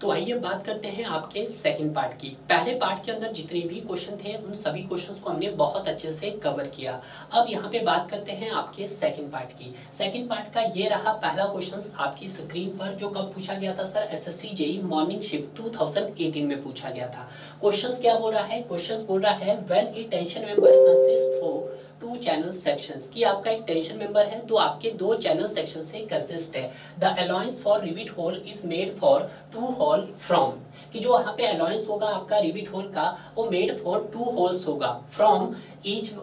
तो आइए बात करते हैं आपके सेकंड पार्ट की। पहले पार्ट के अंदर जितने भी क्वेश्चन थे उन सभी क्वेश्चंस को हमने बहुत अच्छे से कवर किया। अब यहाँ पे बात करते हैं आपके सेकंड पार्ट की। सेकंड पार्ट का ये रहा पहला क्वेश्चन आपकी स्क्रीन पर, जो कब पूछा गया था sir? SSC JEE morning shift 2018 में पूछा गया था। क्वेश्चन क्या बोल रहा है? क्वेश्चन बोल रहा है when a tension member consist of two channel sections, कि आपका एक टेंशन मेंबर है तो आपके दो चैनल सेक्शन से कंसिस्ट है। The allowance for rivet hole is made for two hole from, कि जो वहाँ पे अलाउंस होगा आपका रिविट होल का वो मेड फॉर टू होल्स होगा फ्रॉम ईच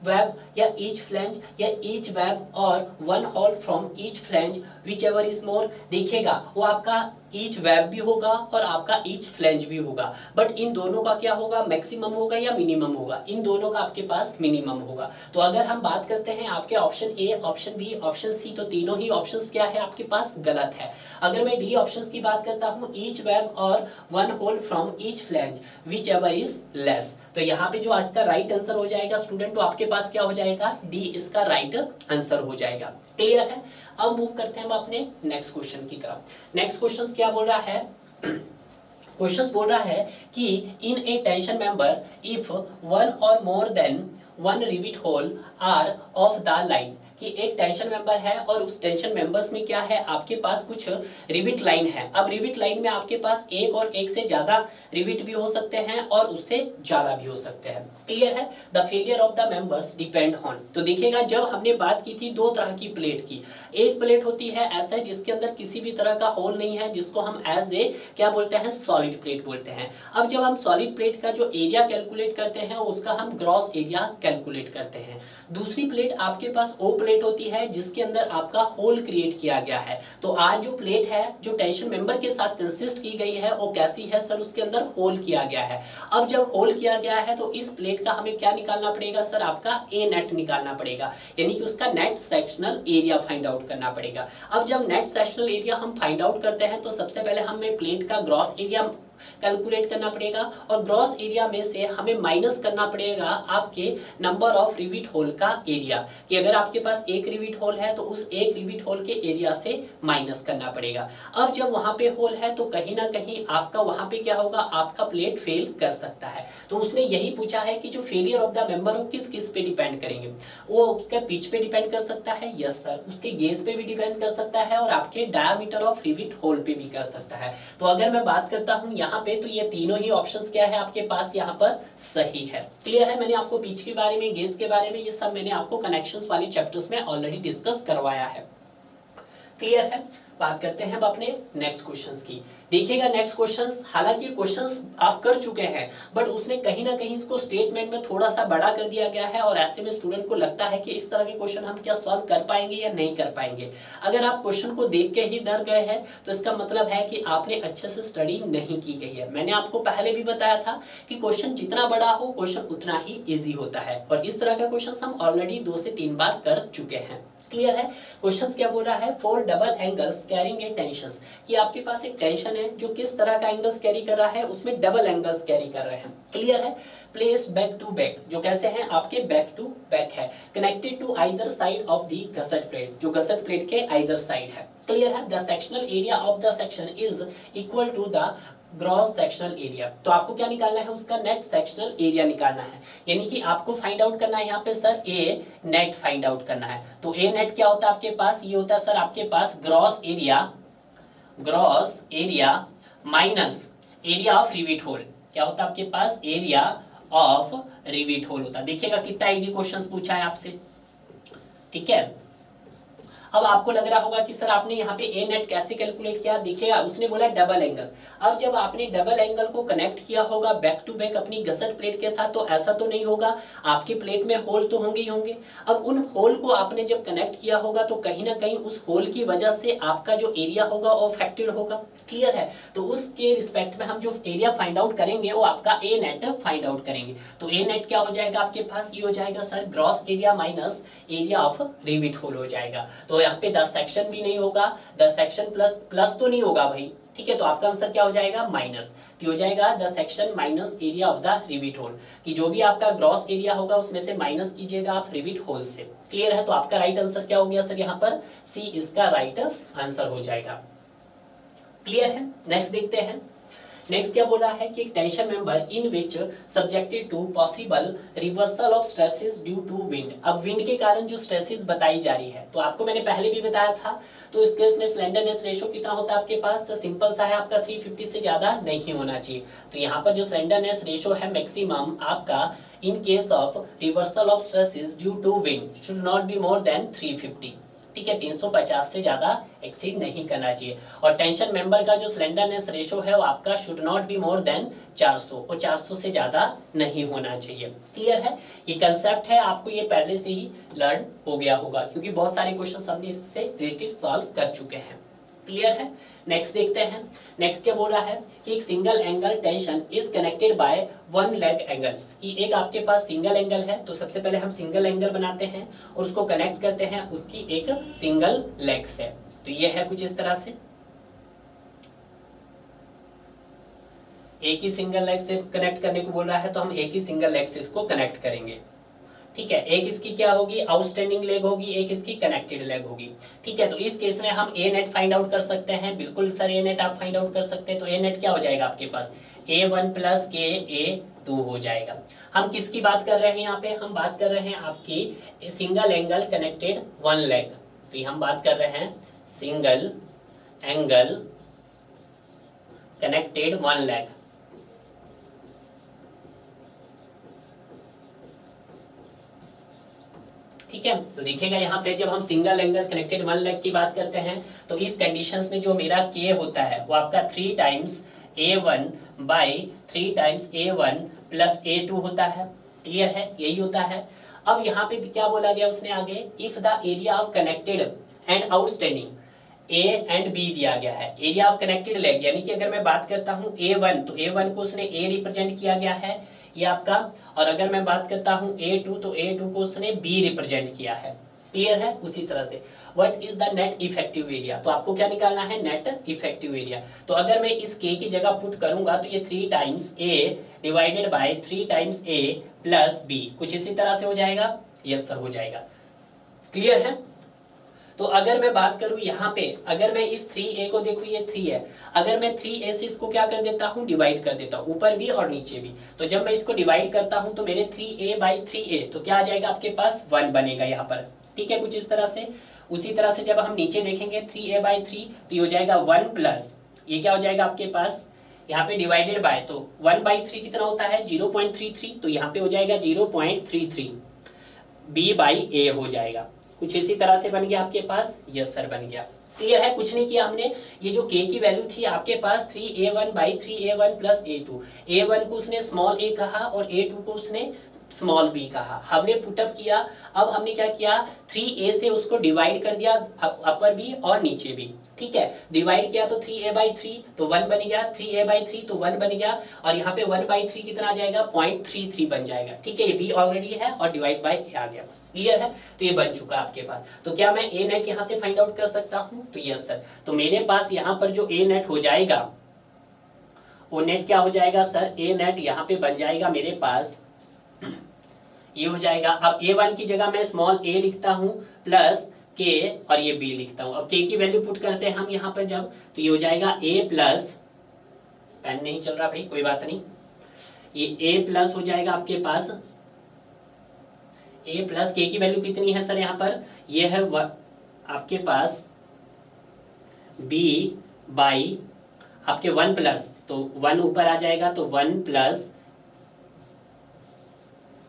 वेब या ईच फ्लैंज या ईच वेब और one hole from each flange whichever is more. देखिएगा वो आपका ईच वेब भी होगा और आपका ईच फ्लैंज भी होगा, बट इन दोनों का क्या होगा? मैक्सिमम होगा या मिनिमम होगा? इन दोनों का आपके पास मिनिमम होगा। तो अगर हम बात करते हैं आपके option A, option B, option C, तो तीनों ही ऑप्शंस क्या है आपके पास? गलत है। अगर मैं डी ऑप्शंस की बात करता हूँ, ईच वेब और one hole from each flange whichever is less, तो यहाँ पे जो आज का राइट आंसर हो जाएगा स्टूडेंट, तो आपके पास क्या हो जाएगा? डी इसका राइट आंसर हो जाएगा। क्लियर है? अब मूव करते हैं हम अपने नेक्स्ट क्वेश्चन की तरफ। नेक्स्ट क्वेश्चन क्या बोल रहा है? क्वेश्चन बोल रहा है कि in a tension member if one or more than one rivet hole are off the line, कि एक टेंशन मेंबर है और उस टेंशन मेंबर्स में क्या है आपके पास कुछ रिविट लाइन है। अब रिविट लाइन में आपके पास एक और एक से ज्यादा रिविट भी हो सकते हैं और उससे ज्यादा भी हो सकते हैं। क्लियर है? The failure of the members depend on, तो देखिएगा जब हमने बात की थी दो तरह की प्लेट की, एक प्लेट होती है ऐसा जिसके अंदर किसी भी तरह का होल नहीं है, जिसको हम एज ए क्या बोलते हैं? सॉलिड प्लेट बोलते हैं। अब जब हम सॉलिड प्लेट का जो एरिया कैलकुलेट करते हैं उसका हम ग्रॉस एरिया कैलकुलेट करते हैं। दूसरी प्लेट आपके पास ओ प्लेट होती है जिसके अंदर आपका होल क्रिएट किया गया है। तो आज जो प्लेट है जो टेंशन मेंबर के साथ कंसिस्ट की गई है वो कैसी है सर? उसके अंदर होल किया गया है। अब जब होल किया गया है तो इस प्लेट का हमें क्या निकालना पड़ेगा सर? आपका ए नेट निकालना पड़ेगा, यानी कि उसका net sectional area find out करना पड़ेगा। अब जब नेट सेक्शनल एरिया हम फाइंड आउट करते हैं तो सबसे पहले हमें प्लेट का ग्रॉस एरिया कैलकुलेट करना पड़ेगा और ग्रॉस एरिया में से हमें माइनस करना पड़ेगा आपके नंबर ऑफ रिविट होल का एरिया, कि अगर आपके पास एक रिविट होल है तो उस एक रिविट होल के एरिया से माइनस करना पड़ेगा। अब जब वहां पे होल है तो कहीं ना कहीं आपका वहां पे क्या होगा? आपका प्लेट फेल कर सकता है। तो उसने यही पूछा है कि जो फेलियर ऑफ द मेंबर हो किस किस पे डिपेंड करेंगे? वो क्या पिच पे डिपेंड कर सकता है? Yes sir. उसके गेज पे भी डिपेंड कर सकता है और आपके डायमीटर ऑफ रिविट होल पे भी कर सकता है। तो अगर मैं बात करता हूं यहाँ पे तो ये तीनों ही ऑप्शंस क्या है आपके पास यहाँ पर? सही है। क्लियर है? मैंने आपको पिच के बारे में, गेज के बारे में, ये सब मैंने आपको कनेक्शंस वाले चैप्टर्स में ऑलरेडी डिस्कस करवाया है। क्लियर है? बात करते हैं अब अपने नेक्स्ट क्वेश्चंस की। देखिएगा नेक्स्ट क्वेश्चंस, हालांकि ये क्वेश्चंस आप कर चुके हैं बट उसने कहीं ना कहीं इसको स्टेटमेंट में थोड़ा सा बड़ा कर दिया गया है और ऐसे में स्टूडेंट को लगता है कि इस तरह के क्वेश्चन हम क्या सॉल्व कर पाएंगे या नहीं कर पाएंगे। अगर आप क्वेश्चन को देख के ही डर गए हैं तो इसका मतलब है कि आपने अच्छे से स्टडी नहीं की गई है। मैंने आपको पहले भी बताया था कि क्वेश्चन जितना बड़ा हो क्वेश्चन उतना ही ईजी होता है और इस तरह का क्वेश्चन हम ऑलरेडी 2 से 3 बार कर चुके हैं। क्लियर है? क्वेश्चंस क्या बोल रहा है? Four double angles carrying a tensions, कि आपके पास एक टेंशन है जो किस तरह का एंगल्स कैरी कर रहा है? उसमें डबल एंगल्स कैरी कर रहे हैं। क्लियर है? प्लेस बैक टू बैक, जो कैसे हैं आपके? बैक टू बैक है। Connected to either side of the gusset plate, जो गसेट प्लेट के आइदर साइड है। क्लियर है? The sectional area of the section is equal to the gross sectional area, तो आपको क्या निकालना है? उसका नेट सेक्शनल एरिया निकालना है, यानी कि आपको फाइंड आउट करना है यहाँ पे सर ए नेट फाइंड आउट करना है। तो ए नेट क्या होता है आपके पास? ये होता है सर आपके पास gross area minus area of rivet hole. क्या होता है आपके पास? एरिया ऑफ रिविट होल होता है। देखिएगा कितना इजी क्वेश्चन पूछा है आपसे। ठीक है? अब आपको लग रहा होगा कि सर आपने यहाँ पे ए नेट कैसे कैलकुलेट किया? देखिएगा उसने बोला डबल एंगल। अब जब आपने डबल एंगल को कनेक्ट किया होगा बैक टू बैक अपनी गसेट प्लेट के साथ तो ऐसा तो नहीं होगा, आपके प्लेट में होल तो होंगे ही होंगे। अब उन होल को आपने जब कनेक्ट किया होगा तो कहीं ना कहीं उस होल की वजह से आपका जो एरिया होगा वो अफेक्टेड होगा। क्लियर है? तो उसके रिस्पेक्ट में हम जो एरिया फाइंड आउट करेंगे वो आपका ए नेट फाइंड आउट करेंगे। तो ए नेट क्या हो जाएगा आपके पास? ये हो जाएगा sir gross area minus area of rivet hole हो जाएगा। तो यहाँ पे द सेक्शन भी नहीं होगा, द सेक्शन प्लस तो नहीं होगा भाई। ठीक है? तो आपका आंसर क्या हो जाएगा? माइनस, कि हो जाएगा the section minus area of the rivet hole, कि जो भी आपका ग्रॉस एरिया होगा उसमें से माइनस कीजिएगा आप रिविट होल से। क्लियर है? तो आपका राइट आंसर क्या हो गया सर? यहाँ पर सी इसका राइट आंसर हो जाएगा। क्लियर है। नेक्स्ट देखते हैं। नेक्स्ट क्या बोला है कि tension member in which subjected to possible reversal of stresses due to wind. अब विंड के कारण जो स्ट्रेसेस बताई जा रही है, तो आपको मैंने पहले भी बताया था। तो इस केस में स्लेंडरनेस रेशियो कितना होता है आपके पास, तो सिंपल सा है आपका 350 से ज्यादा नहीं होना चाहिए। तो यहाँ पर जो स्लेंडरनेस रेशियो है मैक्सिमम आपका in case of reversal of stresses due to wind should not be more than 350। ठीक है, 350 से ज्यादा एक्सीड नहीं करना चाहिए। और टेंशन मेंबर का जो स्लेंडरनेस रेशियो है वो आपका should not be more then 400, और 400 से ज्यादा नहीं होना चाहिए। क्लियर है, ये कंसेप्ट है, आपको ये पहले से ही लर्न हो गया होगा क्योंकि बहुत सारे क्वेश्चन हमने इससे रिलेटेड सॉल्व कर चुके हैं। क्लियर है। नेक्स्ट देखते हैं। नेक्स्ट क्या बोल रहा है कि एक single angle tension is connected by one leg angles, कि एक आपके पास सिंगल एंगल है, तो सबसे पहले हम सिंगल एंगल बनाते हैं और उसको कनेक्ट करते हैं उसकी एक सिंगल लेग से। तो ये है कुछ इस तरह से, एक ही सिंगल लेग से कनेक्ट करने को बोल रहा है, तो हम एक ही सिंगल लेग से इसको कनेक्ट करेंगे। ठीक है, एक इसकी क्या होगी, आउटस्टैंडिंग लेग होगी, एक इसकी कनेक्टेड लेग होगी। ठीक है, तो इस केस में हम ए नेट फाइंड आउट कर सकते हैं। बिल्कुल सर, ए नेट आप फाइंड आउट कर सकते हैं। तो ए नेट क्या हो जाएगा आपके पास, A1 प्लस के A2 हो जाएगा। हम किसकी बात कर रहे हैं यहाँ पे, हम बात कर रहे हैं आपकी single angle connected one leg. तो हम बात कर रहे हैं single angle connected one leg. ठीक है, तो देखिएगा यहाँ पे जब हम single angle connected one leg की बात करते हैं तो इस कंडीशंस में जो मेरा के होता है वो आपका 3 times A1 by 3 times A1 plus A2 होता है। क्लियर है, यही होता है। अब यहाँ पे क्या बोला गया उसने आगे, if the area of connected and outstanding A and B दिया गया है। एरिया ऑफ कनेक्टेड लेग यानी कि अगर मैं बात करता हूँ A1, तो A1 को उसने A रिप्रेजेंट किया गया है ये आपका, और अगर मैं बात करता हूं A2 तो A2 को उसने B रिप्रेजेंट किया है। क्लियर है, उसी तरह से what is the net effective area, तो आपको क्या निकालना है, नेट इफेक्टिव एरिया। तो अगर मैं इस K की जगह पुट करूंगा तो ये 3 times A divided by 3 times A plus B, कुछ इसी तरह से हो जाएगा। यस सर, हो जाएगा। क्लियर है। तो अगर मैं बात करूं यहाँ पे, अगर मैं इस 3A को देखूं, ये 3 है, अगर मैं 3A से इसको क्या कर देता हूँ, डिवाइड कर देता हूँ, ऊपर भी और नीचे भी। तो जब मैं इसको डिवाइड करता हूँ तो मेरे 3A बाई 3A तो क्या आ जाएगा आपके पास, 1 बनेगा यहाँ पर। ठीक है, कुछ इस तरह से। उसी तरह से जब हम नीचे देखेंगे 3A बाई 3 तो ये हो जाएगा 1 प्लस, ये क्या हो जाएगा आपके पास यहाँ पे डिवाइडेड बाय, तो 1 बाई 3 कितना होता है, 0.33, तो यहाँ पे हो जाएगा 0.33 B बाई A हो जाएगा। कुछ इसी तरह से बन गया आपके पास। यस सर, बन गया। क्लियर है, कुछ नहीं किया हमने। ये जो K की वैल्यू थी आपके पास 3A1 by 3A1 plus A2, A1 को उसने स्मॉल a कहा और A2 को उसने स्मॉल b कहा, हमने पुटअप किया। अब हमने क्या किया, 3A से उसको डिवाइड कर दिया, अपर भी और नीचे भी। ठीक है, डिवाइड किया तो 3A बाई 3 तो 1 बन गया, 3A बाई 3 तो 1 बन गया, और यहाँ पे 1 बाई 3 कितना आ जाएगा, 0.33 बन जाएगा। ठीक है, ये b ऑलरेडी है और डिवाइड बाई a आ गया। क्लियर है, तो ये बन चुका आपके पास। तो क्या मैं ए नेट यहाँ से फाइंड आउट कर सकता हूँ, तो यस सर। तो मेरे पास यहाँ पर जो ए नेट हो जाएगा वो नेट क्या हो जाएगा सर, ए नेट यहाँ पे बन जाएगा मेरे पास, ये हो जाएगा। अब A1 की जगह मैं स्मॉल a लिखता हूँ प्लस k और ये b लिखता हूँ। अब k की वैल्यू पुट करते हैं हम यहाँ पर जब, तो ये हो जाएगा a प्लस, पेन नहीं चल रहा भाई, कोई बात नहीं, ये a प्लस हो जाएगा आपके पास, a प्लस k की वैल्यू कितनी है सर यहाँ पर, ये है आपके पास b बाई आपके 1 प्लस, तो 1 ऊपर आ जाएगा तो 1 प्लस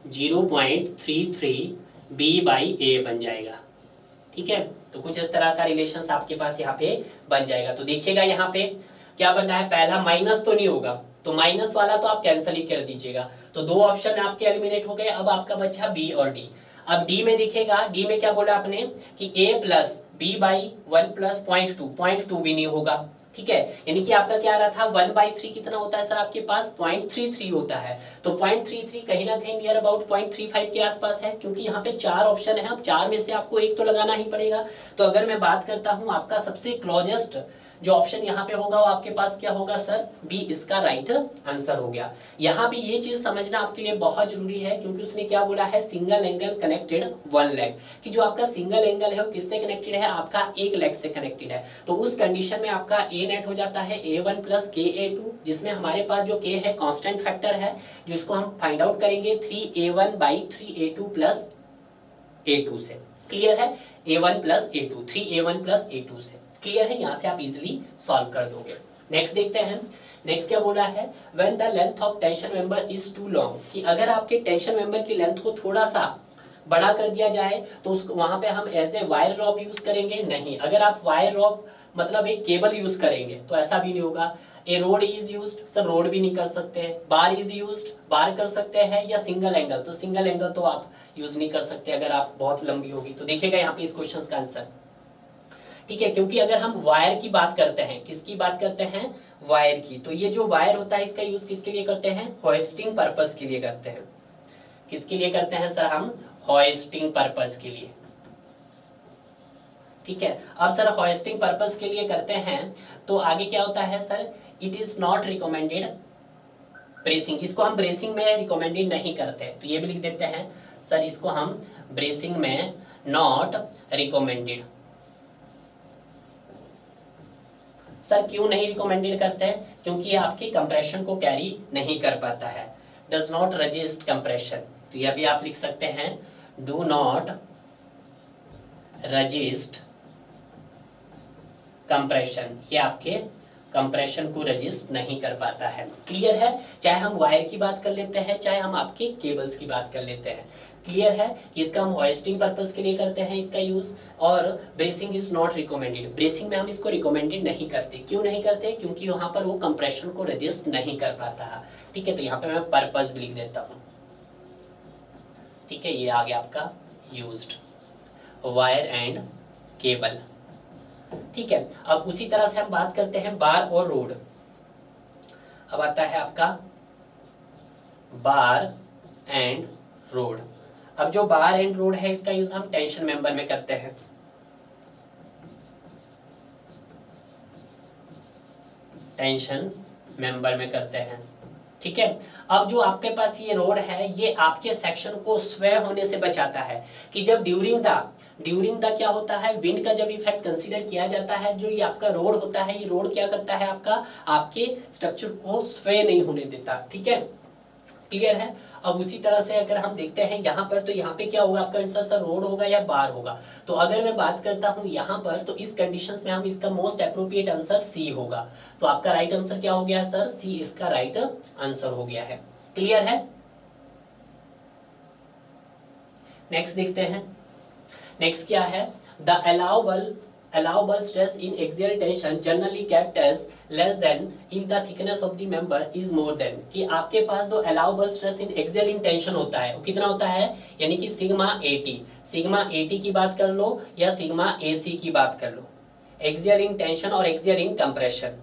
0.33 b बाई a बन जाएगा। ठीक है, तो कुछ इस तरह का रिलेशंस आपके पास यहाँ पे बन जाएगा। तो देखिएगा यहाँ पे क्या बन रहा है, पहला माइनस तो नहीं होगा, तो माइनस वाला तो आप कैंसिल ही कर दीजिएगा। तो 2 ऑप्शन आपके एलिमिनेट हो गए। अब आपका बचा b और d। अब d में दिखेगा, d में क्या बोला आपने कि a plus b by 1 plus 0.2 भी नहीं होगा। ठीक है, यानी कि आपका क्या आ रहा था, 1 बाई 3 कितना होता है सर आपके पास, 0.33 होता है। तो 0.33 कहीं ना कहीं नियर अबाउट 0.35 के आसपास है, क्योंकि यहाँ पे 4 ऑप्शन है। अब 4 में से आपको एक तो लगाना ही पड़ेगा। तो अगर मैं बात करता हूँ आपका सबसे क्लोजेस्ट जो ऑप्शन यहाँ पे होगा वो आपके पास क्या होगा सर, बी इसका राइट आंसर हो गया। यहाँ पे ये चीज समझना आपके लिए बहुत जरूरी है, क्योंकि उसने क्या बोला है, single angle connected one leg, कि जो आपका सिंगल एंगल है वो किससे कनेक्टेड है, आपका एक लेग से कनेक्टेड है। तो उस कंडीशन में आपका ए नेट हो जाता है A1 प्लस KA2, जिसमें हमारे पास जो K है कांस्टेंट फैक्टर है, जिसको हम फाइंड आउट करेंगे 3A1 by 3A2 plus A2 से। क्लियर है, A1 plus A2, 3A1 plus A2 से। क्लियर है, यहाँ से आप इजिली सॉल्व कर दोगे। नेक्स्ट देखते हैं, नेक्स्ट क्या बोल रहा है, when the length of tension member is too long, कि अगर आपके टेंशन मेंबर की लेंथ को थोड़ा सा बड़ा कर दिया जाए तो उसको वहां पे हम as a wire rope use करेंगे, नहीं। अगर आप वायर रॉप मतलब एक केबल यूज करेंगे तो ऐसा भी नहीं होगा। A road is used, sir road भी नहीं कर सकते हैं। बार इज यूज्ड, बार कर सकते हैं। या सिंगल एंगल, तो सिंगल एंगल तो आप यूज नहीं कर सकते अगर आप बहुत लंबी होगी। तो देखिएगा यहाँ पे इस क्वेश्चन का आंसर, ठीक है, क्योंकि अगर हम वायर की बात करते हैं, किसकी बात करते हैं, वायर की, तो ये जो वायर होता है इसका यूज किसके लिए करते हैं, होइस्टिंग पर्पस के लिए करते हैं। किसके लिए करते हैं सर हम, होइस्टिंग पर्पस के लिए। ठीक है, अब सर होइस्टिंग पर्पस के लिए करते हैं तो आगे क्या होता है sir, it is not recommended bracing, इसको हम ब्रेसिंग में रिकमेंडेड नहीं करते, तो ये भी लिख देते हैं सर, इसको हम ब्रेसिंग में नॉट रिकमेंडेड। सर क्यों नहीं रिकमेंडेड करते हैं, क्योंकि ये आपके कंप्रेशन को कैरी नहीं कर पाता है, डज नॉट रेजिस्ट कंप्रेशन। तो यह भी आप लिख सकते हैं, डू नॉट रेजिस्ट कंप्रेशन, ये आपके कंप्रेशन को रेजिस्ट नहीं कर पाता है। क्लियर है, चाहे हम वायर की बात कर लेते हैं, चाहे हम आपके केबल्स की बात कर लेते हैं। क्लियर है, इसका हम होइस्टिंग पर्पस के लिए करते हैं इसका यूज, और bracing is not recommended, bracing में हम इसको रिकमेंडेड नहीं करते। क्यों नहीं करते, क्योंकि वहां पर वो कंप्रेशन को रेजिस्ट नहीं कर पाता है। ठीक है, तो यहाँ पे मैं पर्पस भी लिख देता हूँ। ठीक है, ये आ गया आपका यूज्ड, वायर एंड केबल। ठीक है, अब उसी तरह से हम बात करते हैं बार और रोड। अब आता है आपका बार एंड रोड। अब जो बार एंड रोड है इसका यूज हम टेंशन मेंबर में करते हैं। टेंशन मेंबर में करते हैं। ठीक है, अब जो आपके पास ये रोड है, ये आपके सेक्शन को स्वै होने से बचाता है, कि जब ड्यूरिंग द क्या होता है, विंड का जब इफेक्ट कंसीडर किया जाता है, जो ये आपका रोड होता है, ये रोड क्या करता है, आपके स्ट्रक्चर को स्वै नहीं होने देता। ठीक है, क्लियर है। अब उसी तरह से अगर हम देखते हैं यहाँ पर, तो यहाँ पे क्या होगा आपका आंसर सर, रोड होगा या बार होगा। तो अगर मैं बात करता हूँ यहाँ पर, तो इस कंडीशंस में हम इसका मोस्ट अप्रोप्रिएट आंसर सी होगा। तो आपका राइट आंसर क्या हो गया सर, सी इसका राइट आंसर हो गया है। क्लियर है, नेक्स्ट देखते हैं। नेक्स्ट क्या है, the allowable stress in axial tension generally kept as less than if the thickness of the member is more than, कि आपके पास जो allowable stress in axial tension होता है वो कितना होता है, यानी कि सिग्मा AT की बात कर लो या सिग्मा AC की बात कर लो, axial in tension और axial in compression,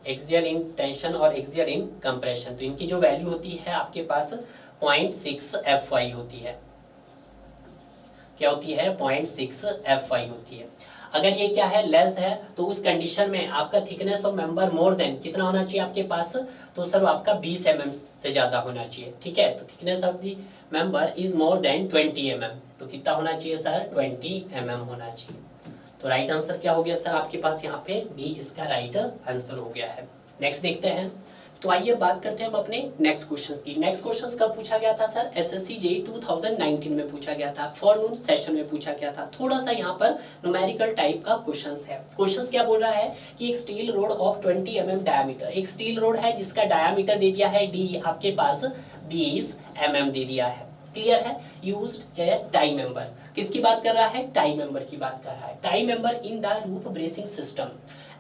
axial in tension और axial in compression, तो इनकी जो वैल्यू होती है आपके पास 0.6 FY होती है। क्या होती है, 0.6 FY होती है। अगर ये क्या है, लेस है, तो उस कंडीशन में आपका thickness of member more than कितना होना चाहिए आपके पास, तो सर आपका 20 mm से ज्यादा होना चाहिए। ठीक है, तो thickness of the member is more than 20 mm, तो कितना होना चाहिए सर, 20 mm होना चाहिए। तो राइट आंसर क्या हो गया सर आपके पास, यहाँ पे बी इसका राइट आंसर हो गया है। नेक्स्ट देखते हैं, तो आइए बात करते हैं हम अपने नेक्स्ट क्वेश्चंस की। नेक्स्ट क्वेश्चंस कब पूछा गया था सर, एसएससी जेईई 2019 में पूछा गया था, फॉरनून सेशन में पूछा गया था। थोड़ा सा यहाँ पर न्यूमेरिकल टाइप का क्वेश्चंस है। क्वेश्चंस क्या बोल रहा है कि एक steel road of 20 mm diameter, एक स्टील रोड है जिसका डायमीटर दे दिया है डी, आपके पास 20 mm दे दिया है। क्लियर है, यूज्ड ए टाई मेंबर, किसकी बात कर रहा है, टाई मेंबर की बात कर रहा है। Tie member in the roof bracing system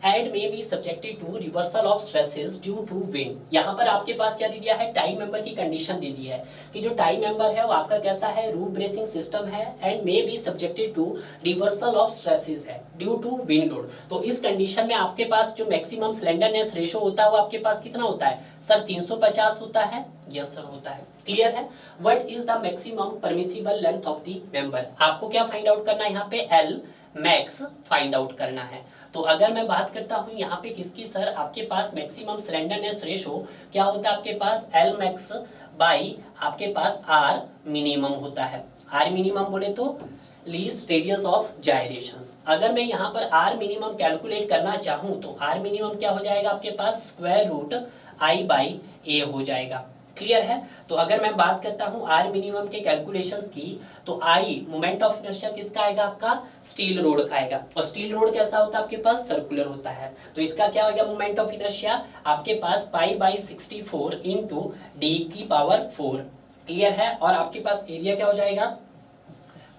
and may be subjected to reversal of stresses due to wind। यहाँ पर आपके पास क्या दे दिया है, टाई मेंबर की कंडीशन दे दी है कि जो टाई मेंबर है वो आपका कैसा है, रूफ ब्रेसिंग सिस्टम है, and may be subjected to reversal of stresses है ड्यू टू विंड लोड। तो इस कंडीशन में आपके पास जो मैक्सिमम स्लेंडरनेस रेशो होता है वो आपके पास कितना होता है सर, 350 होता है। यस सर होता है। क्लियर है, what is the maximum permissible length of the member, आपको क्या फाइंड आउट करना है यहाँ पे, एल मैक्स फाइंड आउट करना है। तो अगर मैं बात करता हूँ यहाँ पे किसकी सर, आपके पास मैक्सिमम स्लेंडरनेस रेशो क्या होता है आपके पास, एल मैक्स बाई आपके पास आर मिनिमम होता है। आर मिनिमम बोले तो लीस्ट रेडियस ऑफ जायरेशंस। अगर मैं यहाँ पर आर मिनिमम कैलकुलेट करना चाहूँ तो आर मिनिमम क्या हो जाएगा आपके पास, स्क्वायर रूट आई बाई ए हो जाएगा। क्लियर है। तो अगर मैं बात करता हूँ आर मिनिमम के कैलकुलेशंस की, तो आई मोमेंट ऑफ इनर्शिया किसका आएगा आपका, स्टील रोड का आएगा। और स्टील रोड कैसा होता है आपके पास, सर्कुलर होता है। तो इसका क्या होगा मोमेंट ऑफ इनर्शिया आपके पास पाई बाई 64 इंटू डी की पावर 4। क्लियर है। और आपके पास एरिया क्या हो जाएगा,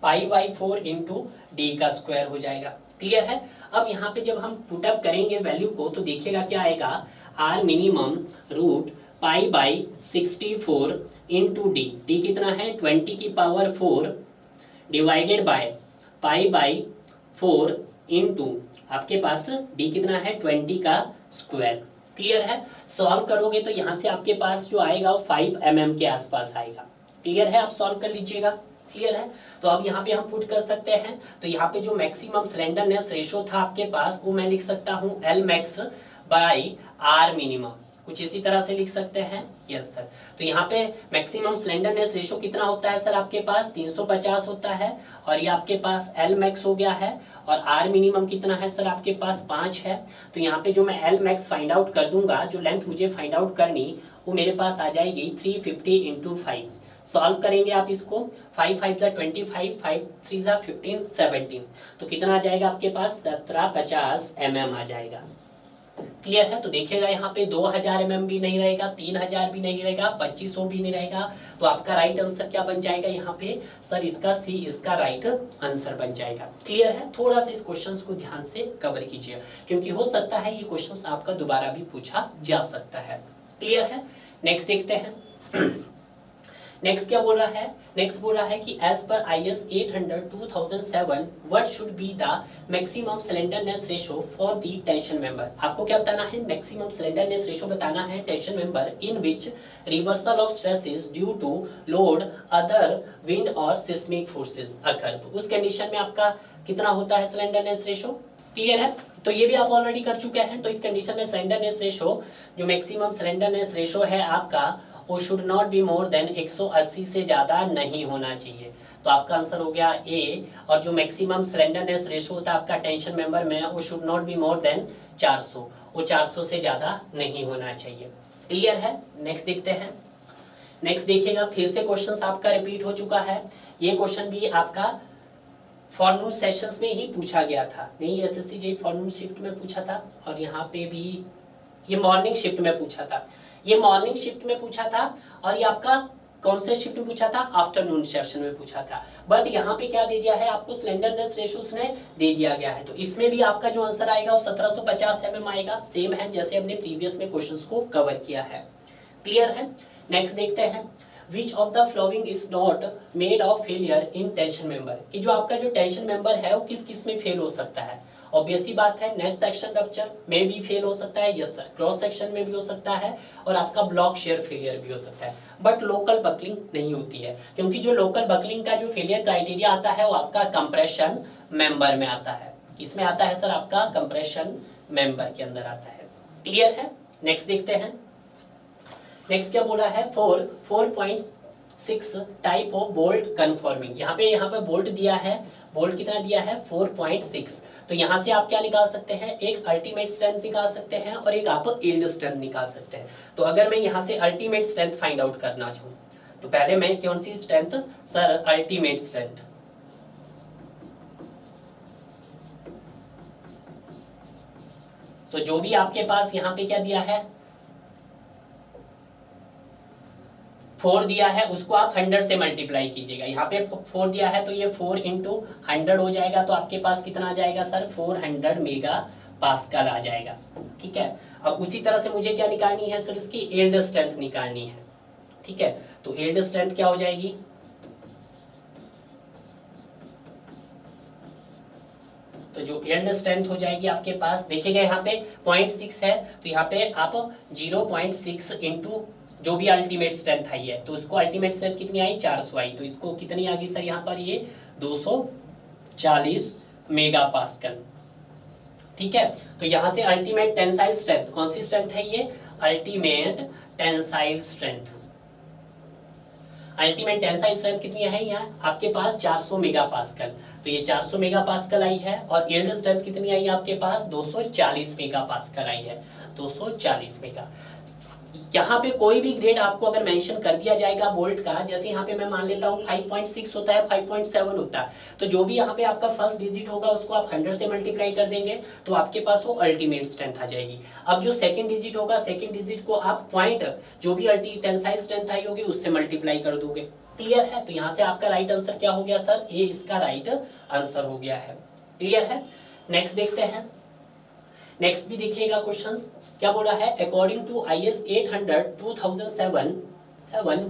पाई बाई 4 इंटू डी का स्क्वायर हो जाएगा। क्लियर है। अब यहाँ पे जब हम पुटअप करेंगे वैल्यू को तो देखिएगा क्या आएगा, r minimum root pi by 64 into d, d कितना है 20 की power 4 divided by pi by 4 into आपके पास डी कितना है 20 का स्क्वायर। क्लियर है। सॉल्व करोगे तो यहाँ से आपके पास जो आएगा वो 5 mm के आसपास आएगा। क्लियर है। आप सॉल्व कर लीजिएगा। क्लियर है। तो अब यहाँ पे हम पुट कर सकते हैं, तो यहाँ पे जो मैक्सिमम स्लेंडरनेस रेशो था आपके पास वो मैं लिख सकता हूँ l max by r minimum, कुछ इसी तरह से लिख सकते हैं। Yes sir. तो यहाँ पे मैक्सिमम स्लेंडरनेस रेशो कितना होता है सर आपके पास 350 होता है, और ये आपके पास एल मैक्स हो गया है, और आर मिनिमम कितना है सर आपके पास 5 है। तो यहाँ पे जो मैं एल मैक्स फाइंड आउट कर दूंगा, जो लेंथ मुझे फाइंड आउट करनी वो मेरे पास आ जाएगी 350 इंटू 5। सॉल्व करेंगे आप इसको, 5 5 जा 25, 5 3 जा 15 17, तो कितना आ जाएगा आपके पास 1750 mm आ जाएगा। क्लियर है। तो देखिएगा यहाँ पे 2000 mm भी नहीं रहेगा, 3000 भी नहीं रहेगा, 2500 भी नहीं रहेगा। तो आपका राइट आंसर क्या बन जाएगा यहाँ पे सर, इसका सी इसका राइट आंसर बन जाएगा। क्लियर है। थोड़ा सा इस क्वेश्चंस को ध्यान से कवर कीजिए, क्योंकि हो सकता है ये क्वेश्चंस आपका दोबारा भी पूछा जा सकता है। क्लियर है। नेक्स्ट देखते हैं। नेक्स्ट क्या बोल रहा है, नेक्स्ट बोल रहा है कि as per IS 800 2007 what should be the maximum slenderness ratio for the tension member. आपको क्या बताना है, मैक्सिमम स्लेंडरनेस रेशो बताना है tension member in which reversal of stresses due to load other wind or seismic forces occur. तो उस condition में आपका कितना होता है स्लेंडरनेस रेशो। क्लियर है। तो ये भी आप ऑलरेडी कर चुके हैं। तो इस कंडीशन में स्लेंडरनेस रेशो, जो मैक्सिमम स्लेंडरनेस रेशो है आपका, वो should not be more then 180 से ज़्यादा नहीं होना चाहिए। तो आपका आंसर हो गया ए। और जो मैक्सिमम स्लेंडरनेस रेशो होता है आपका टेंशन मेंबर में, वो should not be more then 400, वो 400 से ज़्यादा नहीं होना चाहिए। क्लियर है। नेक्स्ट देखते हैं। नेक्स्ट देखिएगा, फिर से क्वेश्चन आपका रिपीट हो चुका है। ये क्वेश्चन भी आपका फॉरनून सेशंस में ही पूछा गया था, नहीं SSC JEE फॉरनून शिफ्ट में पूछा था, और यहाँ पे भी ये मॉर्निंग शिफ्ट में पूछा था। ये मॉर्निंग शिफ्ट में पूछा था, और ये आपका कौन से शिफ्ट में पूछा था, आफ्टरनून सेशन में पूछा था। बट यहाँ पे क्या दे दिया है आपको, स्लेंडरनेस रेशो उसने दे दिया गया है। तो इसमें भी आपका जो आंसर आएगा वो 1750 mm आएगा। सेम है जैसे हमने प्रीवियस में क्वेश्चंस को कवर किया है। क्लियर है। नेक्स्ट देखते हैं, Which of the following is not made of failure in tension member, कि जो आपका जो टेंशन मेंबर है वो किस किस में फेल हो सकता है। ऑब्वियसली बात है, नेट सेक्शन रप्चर में भी फेल हो सकता है, यस सर, क्रॉस सेक्शन में भी हो सकता है, और आपका ब्लॉक शेयर फेलियर भी हो सकता है। बट लोकल बकलिंग नहीं होती है, क्योंकि जो लोकल बकलिंग का जो फेलियर क्राइटेरिया आता है वो आपका कंप्रेशन मेंबर में आता है। इसमें आता है सर आपका कंप्रेशन मेंबर के अंदर आता है। क्लियर है। नेक्स्ट देखते हैं। नेक्स्ट क्या बोल रहा है, 4.6 टाइप ऑफ बोल्ट कन्फॉर्मिंग। यहाँ पे बोल्ट दिया है, बोल्ट कितना दिया है 4.6। तो यहाँ से आप क्या निकाल सकते हैं, एक अल्टीमेट स्ट्रेंथ निकाल सकते हैं और एक आप यील्ड स्ट्रेंथ निकाल सकते हैं। तो अगर मैं यहाँ से अल्टीमेट स्ट्रेंथ फाइंड आउट करना चाहूँ तो पहले मैं कौन सी स्ट्रेंथ सर, अल्टीमेट स्ट्रेंथ। तो जो भी आपके पास यहाँ पे क्या दिया है 4 दिया है, उसको आप 100 से मल्टीप्लाई कीजिएगा। यहाँ पे 4 दिया है तो ये 4 इंटू 100 हो जाएगा। तो आपके पास कितना आ जाएगा सर, 400 मेगा पास्कल आ जाएगा। ठीक है। अब उसी तरह से मुझे क्या निकालनी है सर, उसकी यील्ड स्ट्रेंथ निकालनी है। ठीक है। तो यील्ड स्ट्रेंथ क्या हो जाएगी, तो जो यील्ड स्ट्रेंथ हो जाएगी आपके पास, देखिएगा यहाँ पे 0.6 है, तो यहाँ पे आप 0.6 इंटू जो भी अल्टीमेट स्ट्रेंथ आई है, तो उसको अल्टीमेट स्ट्रेंथ कितनी आई 400 आई, तो इसको कितनी आ गई सर यहाँ पर, ये 240 मेगा पास्कल। ठीक है, तो यहां से अल्टीमेट टेंसाइल स्ट्रेंथ, कौन सी स्ट्रेंथ है ये? Ultimate tensile strength. Ultimate tensile strength कितनी है यहाँ आपके पास? 400 मेगा पास्कल। तो ये 400 मेगा पास्कल आई है। और यील्ड स्ट्रेंथ कितनी आई है आपके पास? 240 मेगा पास्कल आई है, 240 मेगा। यहाँ पे कोई भी ग्रेड आपको अगर मेंशन कर दिया जाएगा बोल्ट का, जैसे यहाँ पे मैं मान लेता हूँ 5.6 होता है, 5.7 होता है, तो जो भी यहाँ पे आपका फर्स्ट डिजिट होगा उसको आप 100 से मल्टीप्लाई कर देंगे तो आपके पास वो अल्टीमेट स्ट्रेंथ आ जाएगी। अब जो सेकंड डिजिट होगा, सेकंड डिजिट को आप पॉइंट जो भी टेंसाइल स्ट्रेंथ आई होगी उससे मल्टीप्लाई कर दोगे। क्लियर है? तो यहाँ से आपका राइट आंसर क्या हो गया सर? ए इसका राइट आंसर हो गया है। क्लियर है? नेक्स्ट देखते हैं। नेक्स्ट भी देखिएगा क्वेश्चंस क्या बोला है? According to IS 800/2007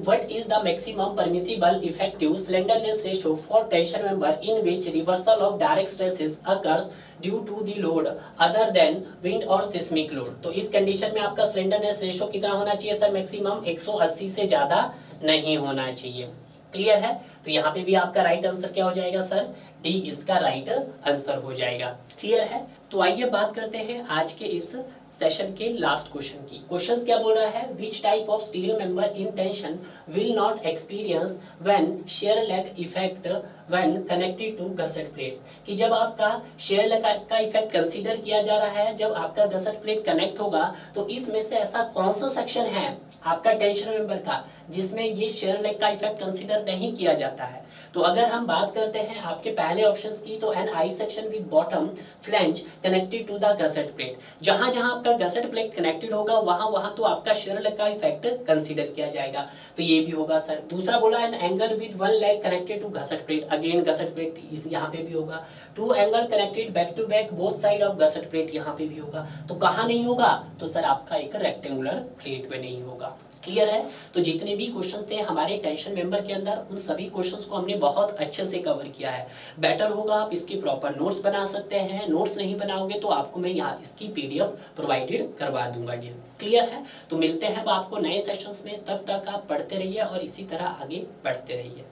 what is the maximum permissible effective slenderness ratio for tension member in which reversal of direct stresses occurs due to the load other than wind or seismic load? तो इस condition में आपका slenderness ratio कितना होना चाहिए sir? Maximum 180 से ज्यादा नहीं होना चाहिए। क्लियर है? तो यहाँ पे भी आपका राइट आंसर क्या हो जाएगा सर? डी इसका राइट आंसर हो जाएगा। क्लियर है? तो आइए बात करते हैं आज के इस सेशन के लास्ट क्वेश्चन की। क्वेश्चन क्या बोल रहा है? Which type of steel member in tension will not experience when shear lag effect when connected to gusset plate. कि जब आपका शेयर लेग का इफेक्ट कंसीडर किया जा रहा है, जब आपका गसेट प्लेट कनेक्ट होगा, तो इसमें से ऐसा कौन सा सेक्शन है आपका टेंशन मेंबर का जिसमें ये शेयर लेग का इफेक्ट कंसीडर नहीं किया जाता है? तो अगर हम बात करते हैं आपके पहले ऑप्शंस की, तो an I section with bottom flange connected to the gusset plate. जहां जहां आपका गसेट प्लेट कनेक्टेड होगा वहां वहां तो आपका शेयर लेग का इफेक्ट कंसीडर किया जाएगा, तो ये भी होगा सर। दूसरा बोला an angle with one leg connected to gusset plate, again gusset plate इस यहाँ पे भी होगा। Two angle connected back to back both side of gusset plate, यहाँ पे भी होगा। तो कहाँ नहीं होगा? तो सर आपका एक रेक्टेंगुलर प्लेट में नहीं होगा। क्लियर है? तो जितने भी क्वेश्चंस थे हमारे टेंशन मेंबर के अंदर, उन सभी क्वेश्चंस को हमने बहुत अच्छे से कवर किया है। बेटर होगा आप इसके प्रॉपर नोट्स बना सकते हैं। नोट्स नहीं बनाओगे तो आपको मैं यहाँ इसकी PDF प्रोवाइडेड करवा दूंगा डियर। क्लियर है? तो मिलते हैं अब आपको नए सेशंस में, तब तक आप पढ़ते रहिए और इसी तरह आगे बढ़ते रहिए।